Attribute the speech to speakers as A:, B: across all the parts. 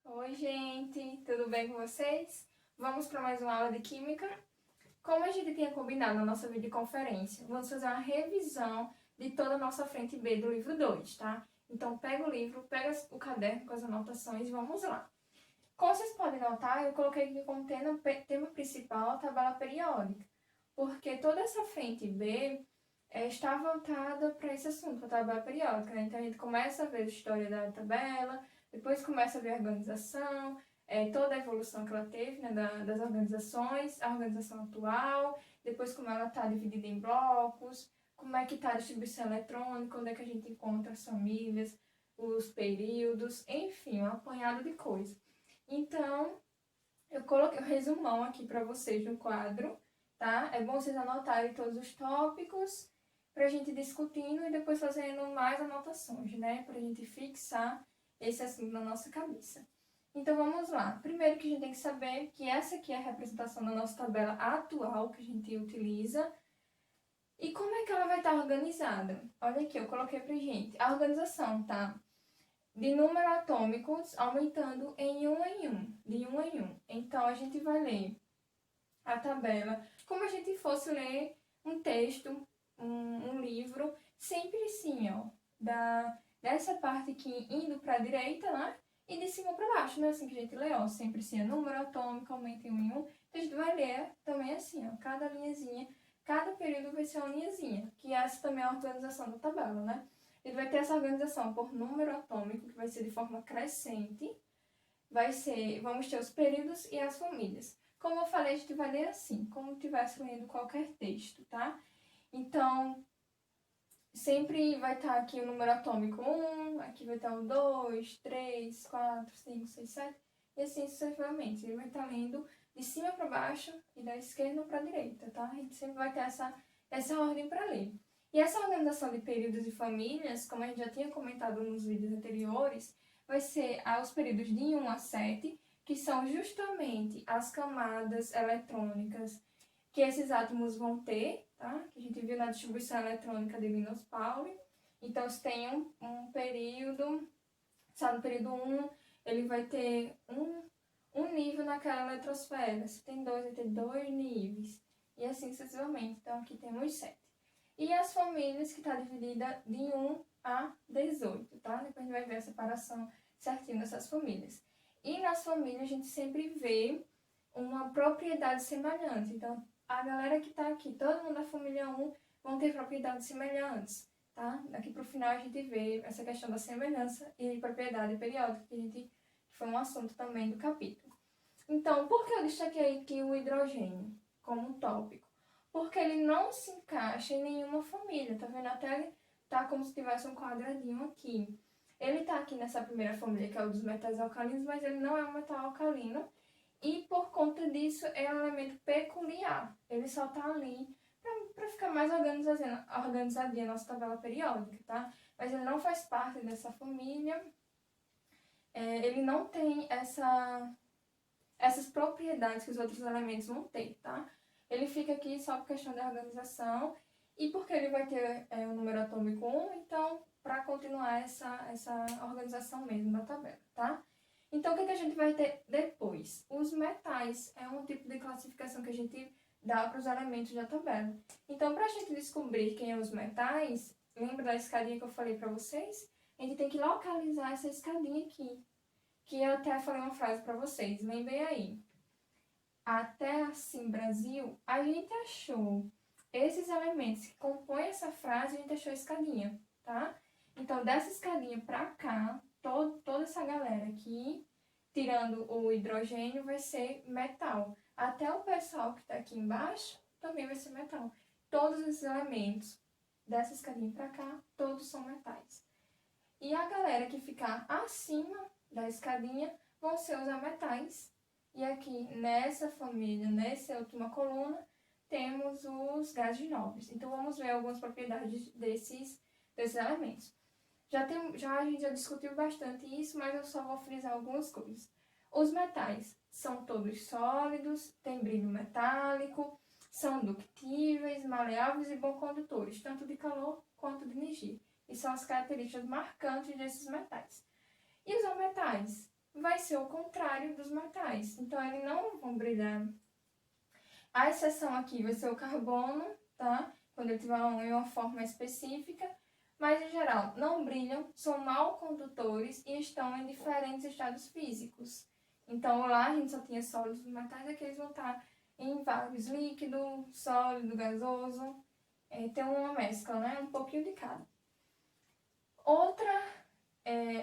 A: Oi, gente, tudo bem com vocês? Vamos para mais uma aula de Química. Como a gente tinha combinado na nossa videoconferência, vamos fazer uma revisão de toda a nossa frente B do livro 2, tá? Então, pega o livro, pega o caderno com as anotações e vamos lá. Como vocês podem notar, eu coloquei aqui como tema principal a tabela periódica, porque toda essa frente B está voltada para esse assunto, a tabela periódica, né? Então, a gente começa a ver a história da tabela, depois começa a ver a organização, toda a evolução que ela teve, né, das organizações, a organização atual, depois como ela está dividida em blocos, como é que está a distribuição eletrônica, onde é que a gente encontra as famílias, os períodos, enfim, um apanhado de coisas. Então, eu coloquei um resumão aqui para vocês no quadro, tá? É bom vocês anotarem todos os tópicos para a gente discutindo e depois fazendo mais anotações, né? Para a gente fixar esse assunto na nossa cabeça. Então, vamos lá. Primeiro que a gente tem que saber que essa aqui é a representação da nossa tabela atual que a gente utiliza. E como é que ela vai estar organizada? Olha aqui, eu coloquei pra gente. A organização tá de número atômicos aumentando em um, de um em um. Então, a gente vai ler a tabela como a gente fosse ler um texto, um livro, sempre assim, ó, dessa parte aqui indo para a direita, né? E de cima para baixo, não é assim que a gente lê, ó, sempre assim, número atômico aumenta em um em um. Então, a gente vai ler também assim, ó, cada linhazinha, cada período vai ser uma linhazinha, que essa também é a organização da tabela, né? Ele vai ter essa organização por número atômico, que vai ser de forma crescente. Vamos ter os períodos e as famílias. Como eu falei, a gente vai ler assim, como se estivesse lendo qualquer texto, tá? Então, sempre vai estar aqui o número atômico 1, aqui vai estar o 2, 3, 4, 5, 6, 7, e assim sucessivamente. Ele vai estar lendo de cima para baixo e da esquerda para a direita, tá? A gente sempre vai ter essa ordem para ler. E essa organização de períodos e famílias, como a gente já tinha comentado nos vídeos anteriores, vai ser os períodos de 1 a 7, que são justamente as camadas eletrônicas que esses átomos vão ter, tá? Que a gente viu na distribuição eletrônica de Linus Pauling. Então, se tem um período, sabe, no período 1, ele vai ter um nível naquela eletrosfera. Se tem 2, vai ter 2 níveis. E assim sucessivamente. Então, aqui temos 7. E as famílias, que está dividida de 1 a 18, tá? Depois a gente vai ver a separação certinho dessas famílias. E nas famílias a gente sempre vê uma propriedade semelhante. Então, a galera que está aqui, todo mundo da família 1, vão ter propriedades semelhantes, tá? Daqui para o final a gente vê essa questão da semelhança e propriedade periódica, que foi um assunto também do capítulo. Então, por que eu destaquei aqui o hidrogênio como um tópico? Porque ele não se encaixa em nenhuma família, tá vendo? Até ele tá como se tivesse um quadradinho aqui. Ele tá aqui nessa primeira família, que é o dos metais alcalinos, mas ele não é um metal alcalino. E por conta disso, é um elemento peculiar. Ele só tá ali para ficar mais organizadinha a nossa tabela periódica, tá? Mas ele não faz parte dessa família. Ele não tem essas propriedades que os outros elementos vão ter, tá? Ele fica aqui só por questão da organização e porque ele vai ter o número atômico 1, então, para continuar essa organização mesmo da tabela, tá? Então, o que a gente vai ter depois? Os metais é um tipo de classificação que a gente dá para os elementos da tabela. Então, para a gente descobrir quem são os metais, lembra da escadinha que eu falei para vocês? A gente tem que localizar essa escadinha aqui, que eu até falei uma frase para vocês, lembrem aí. Até assim, Brasil, a gente achou esses elementos que compõem essa frase, a gente achou a escadinha, tá? Então, dessa escadinha para cá, toda essa galera aqui, tirando o hidrogênio, vai ser metal. Até o pessoal que está aqui embaixo também vai ser metal. Todos esses elementos dessa escadinha para cá, todos são metais. E a galera que ficar acima da escadinha vão ser os ametais. E aqui nessa família, nessa última coluna, temos os gases nobres. Então vamos ver algumas propriedades desses elementos. A gente já discutiu bastante isso, mas eu só vou frisar algumas coisas. Os metais são todos sólidos, têm brilho metálico, são ductíveis, maleáveis e bons condutores, tanto de calor quanto de energia. E são as características marcantes desses metais. E os ametais? vai ser o contrário dos metais. Então, eles não vão brilhar. A exceção aqui vai ser o carbono, tá? Quando ele tiver em uma forma específica. Mas, em geral, não brilham, são mal condutores e estão em diferentes estados físicos. Então, lá a gente só tinha sólidos, metais, aqui eles vão estar em vários, líquido, sólido, gasoso. Tem uma mescla, né? Um pouquinho de cada.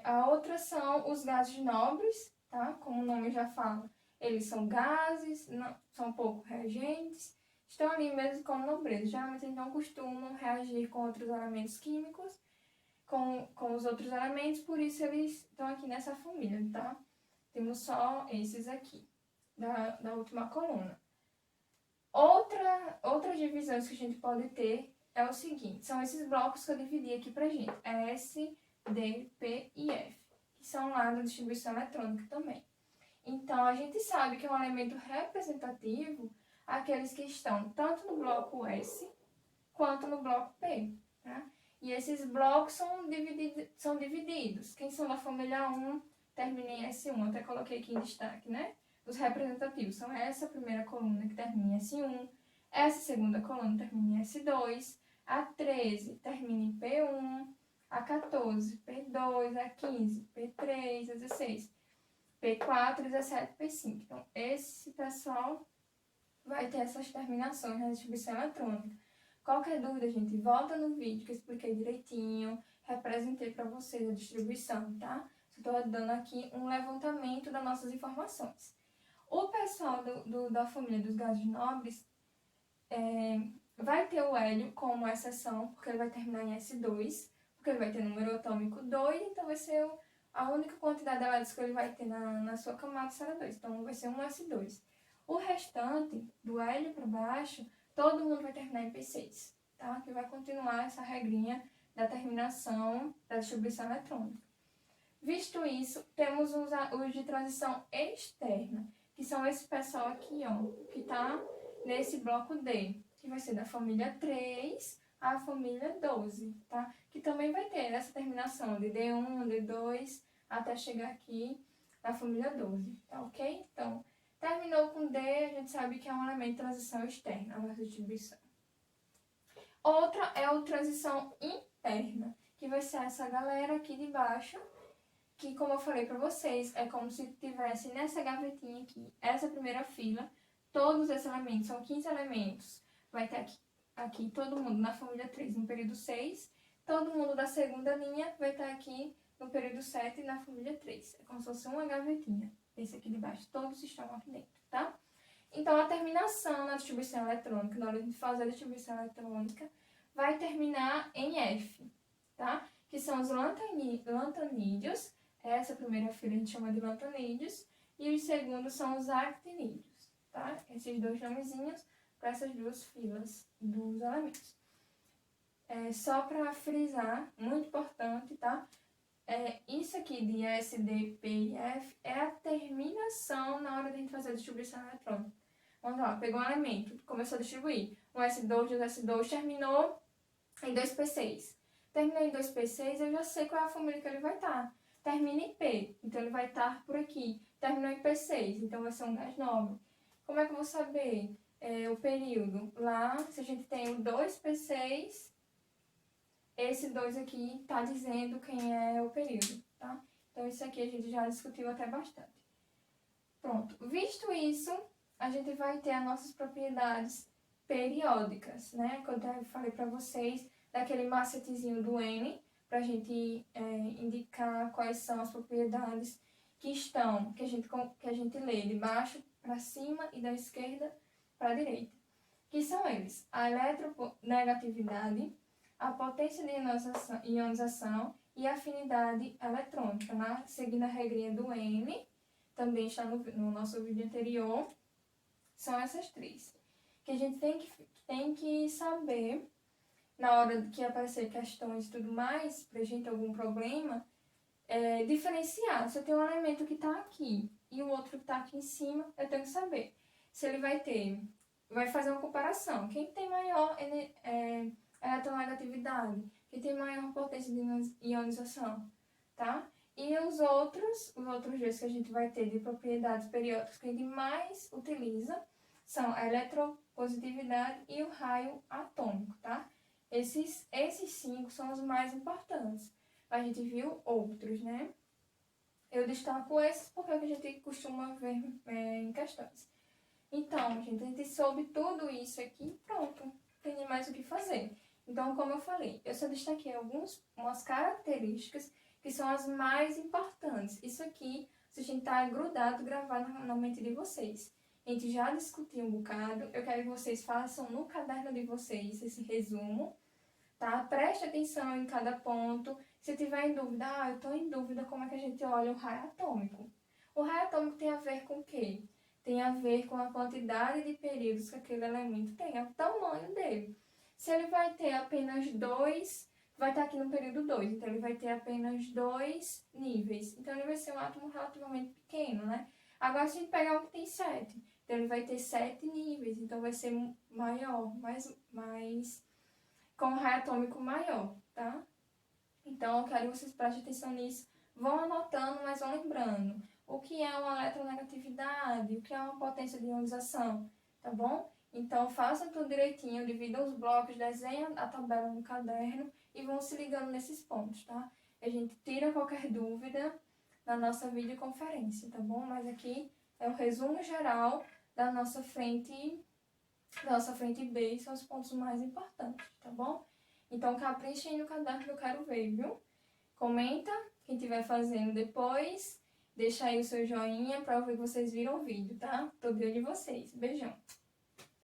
A: A outra são os gases nobres, tá? Como o nome já fala, eles são gases, não, são pouco reagentes, estão ali mesmo como nobreza. Geralmente eles não costumam reagir com outros elementos químicos, com os outros elementos, por isso eles estão aqui nessa família, tá? Temos só esses aqui, da última coluna. Outras divisões que a gente pode ter é o seguinte, são esses blocos que eu dividi aqui pra gente, S, D, P e F, que são lá da distribuição eletrônica também. Então, a gente sabe que é um elemento representativo aqueles que estão tanto no bloco S quanto no bloco P, tá? E esses blocos são divididos. Quem são da família 1 termina em S1, até coloquei aqui em destaque, né? Os representativos são essa primeira coluna que termina em S1, essa segunda coluna termina em S2, a 13 termina em P1, a 14, P2, a 15, P3, a 16, P4, 17, P5. Então, esse pessoal vai ter essas terminações na distribuição eletrônica. Qualquer dúvida, gente, volta no vídeo que eu expliquei direitinho, representei para vocês a distribuição, tá? Estou dando aqui um levantamento das nossas informações. O pessoal da família dos gases nobres vai ter o hélio como exceção, porque ele vai terminar em S2, porque ele vai ter número atômico 2, então vai ser a única quantidade de elétrons que ele vai ter na sua camada será 2, então vai ser um S2. O restante, do hélio para baixo, todo mundo vai terminar em P6, tá? Que vai continuar essa regrinha da terminação da distribuição eletrônica. Visto isso, temos os de transição externa, que são esse pessoal aqui, ó, que tá nesse bloco D, que vai ser da família 3 à família 12, tá? Que também vai ter essa terminação de D1, D2, até chegar aqui na família 12, tá ok? Então, terminou com D, a gente sabe que é um elemento de transição externa, a nossa distribuição. Outra é a transição interna, que vai ser essa galera aqui de baixo, que, como eu falei para vocês, é como se tivesse nessa gavetinha aqui, essa primeira fila, todos esses elementos, são 15 elementos, vai ter aqui todo mundo na família 3 no período 6, todo mundo da segunda linha vai estar aqui no período 7 na família 3. É como se fosse uma gavetinha, esse aqui de baixo, todos estão aqui dentro, tá? Então, a terminação na distribuição eletrônica, na hora de fazer a distribuição eletrônica, vai terminar em F, tá? Que são os lantanídeos. Essa primeira fila a gente chama de lantanídeos, e os segundos são os actinídeos, tá? Esses dois nomezinhos para essas duas filas dos elementos. Só para frisar, muito importante, tá? Isso aqui de S, D, P e F é a terminação na hora de a gente fazer a distribuição eletrônica. Vamos lá, pegou um elemento, começou a distribuir. Um S2, dois S2, terminou em 2P6. Terminou em 2P6, eu já sei qual é a família que ele vai estar. Termina em P, então ele vai estar por aqui. Terminou em P6, então vai ser um gás nobre. Como é que eu vou saber o período? Lá, se a gente tem o 2P6, esse 2 aqui está dizendo quem é o período, tá? Então, isso aqui a gente já discutiu até bastante. Pronto. Visto isso, a gente vai ter as nossas propriedades periódicas, né? Quando eu falei para vocês daquele macetezinho do N, para a gente indicar quais são as propriedades que a gente lê de baixo para cima e da esquerda para a direita. Que são eles: a eletronegatividade, a potência de ionização e a afinidade eletrônica, né? Seguindo a regrinha do N, também está no nosso vídeo anterior. São essas três que a gente tem que saber na hora que aparecer questões e tudo mais, pra gente algum problema, diferenciar. Se eu tenho um elemento que está aqui e o outro que está aqui em cima, eu tenho que saber se ele vai fazer uma comparação. Quem tem maior eletronegatividade? Quem tem maior potência de ionização? Tá? E os outros dois que a gente vai ter de propriedades periódicas que a gente mais utiliza são a eletropositividade e o raio atômico, tá? Esses 5 são os mais importantes. A gente viu outros, né? Eu destaco esses porque é o que a gente costuma ver em questões. Então, gente, a gente soube tudo isso aqui, pronto, não tem mais o que fazer. Então, como eu falei, eu só destaquei umas características que são as mais importantes. Isso aqui, vocês têm que estar grudado, gravado na mente de vocês. A gente já discutiu um bocado, eu quero que vocês façam no caderno de vocês esse resumo, tá? Preste atenção em cada ponto. Se tiver em dúvida, eu estou em dúvida como é que a gente olha o raio atômico. O raio atômico tem a ver com o quê? Tem a ver com a quantidade de períodos que aquele elemento tem, é o tamanho dele. Se ele vai ter apenas 2, vai estar aqui no período 2, então ele vai ter apenas 2 níveis. Então ele vai ser um átomo relativamente pequeno, né? Agora se a gente pegar um que tem 7, então ele vai ter 7 níveis, então vai ser maior, mais com um raio atômico maior, tá? Então eu quero que vocês prestem atenção nisso. Vão anotando, mas vão lembrando o que é uma eletronegatividade, o que é uma potência de ionização, tá bom? Então façam tudo direitinho, dividam os blocos, desenhem a tabela no caderno e vão se ligando nesses pontos, tá? A gente tira qualquer dúvida na nossa videoconferência, tá bom? Mas aqui é o resumo geral da nossa frente B, são os pontos mais importantes, tá bom? Então caprichem no caderno que eu quero ver, viu? Comenta quem estiver fazendo depois. Deixa aí o seu joinha para eu ver que vocês viram o vídeo, tá? Tô de olho em vocês. Beijão!